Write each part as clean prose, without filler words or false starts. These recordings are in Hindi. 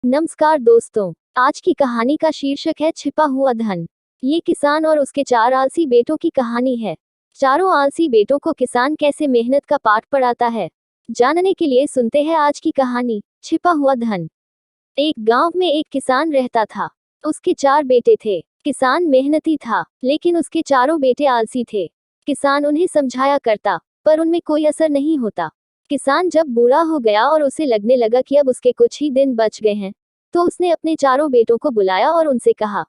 नमस्कार दोस्तों, आज की कहानी का शीर्षक है छिपा हुआ धन। ये किसान और उसके 4 आलसी बेटों की कहानी है। चारों आलसी बेटों को किसान कैसे मेहनत का पाठ पढ़ाता है, जानने के लिए सुनते हैं आज की कहानी, छिपा हुआ धन। एक गांव में एक किसान रहता था। उसके 4 बेटे थे। किसान मेहनती था, लेकिन उसके चारों बेटे आलसी थे। किसान उन्हें समझाया करता, पर उनमें कोई असर नहीं होता। किसान जब बूढ़ा हो गया और उसे लगने लगा कि अब उसके कुछ ही दिन बच गए हैं, तो उसने अपने चारों बेटों को बुलाया और उनसे कहा,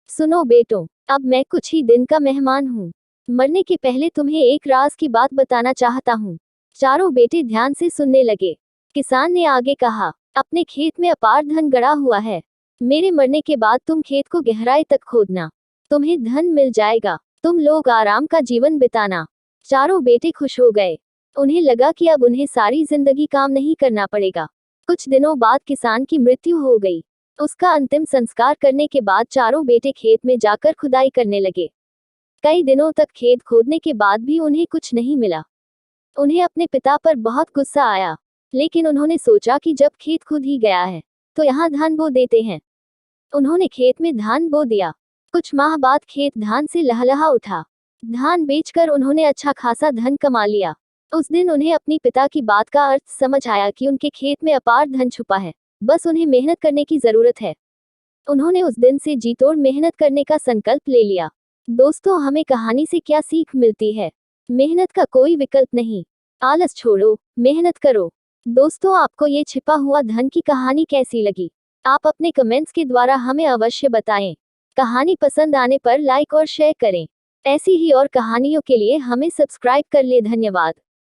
सुनो बेटों, अब मैं कुछ ही दिन का मेहमान हूँ। मरने के पहले तुम्हें एक राज की बात बताना चाहता हूँ। चारों बेटे ध्यान से सुनने लगे। किसान ने आगे कहा, अपने खेत में अपार धन गड़ा हुआ है। मेरे मरने के बाद तुम खेत को गहराई तक खोदना, तुम्हें धन मिल जाएगा। तुम लोग आराम का जीवन बिताना। चारों बेटे खुश हो गए। उन्हें लगा कि अब उन्हें सारी जिंदगी काम नहीं करना पड़ेगा। कुछ दिनों बाद किसान की मृत्यु हो गई। उसका अंतिम संस्कार करने के बाद चारों बेटे खेत में जाकर खुदाई करने लगे। कई दिनों तक खेत खोदने के बाद भी उन्हें कुछ नहीं मिला। उन्हें अपने पिता पर बहुत गुस्सा आया, लेकिन उन्होंने सोचा कि जब खेत खुद ही गया है, तो यहाँ धान बो देते हैं। उन्होंने खेत में धान बो दिया। कुछ माह बाद खेत धान से लहलहा उठा। धान बेचकर उन्होंने अच्छा खासा धन कमा लिया। उस दिन उन्हें अपनी पिता की बात का अर्थ समझ आया कि उनके खेत में अपार धन छुपा है, बस उन्हें मेहनत करने की जरूरत है। उन्होंने उस दिन से जी तोड़ मेहनत करने का संकल्प ले लिया। दोस्तों, हमें कहानी से क्या सीख मिलती है? मेहनत का कोई विकल्प नहीं। आलस छोड़ो, मेहनत करो। दोस्तों, आपको ये छिपा हुआ धन की कहानी कैसी लगी? आप अपने कमेंट्स के द्वारा हमें अवश्य बताएं। कहानी पसंद आने पर लाइक और शेयर करें। ऐसी ही और कहानियों के लिए हमें सब्सक्राइब कर ले। धन्यवाद।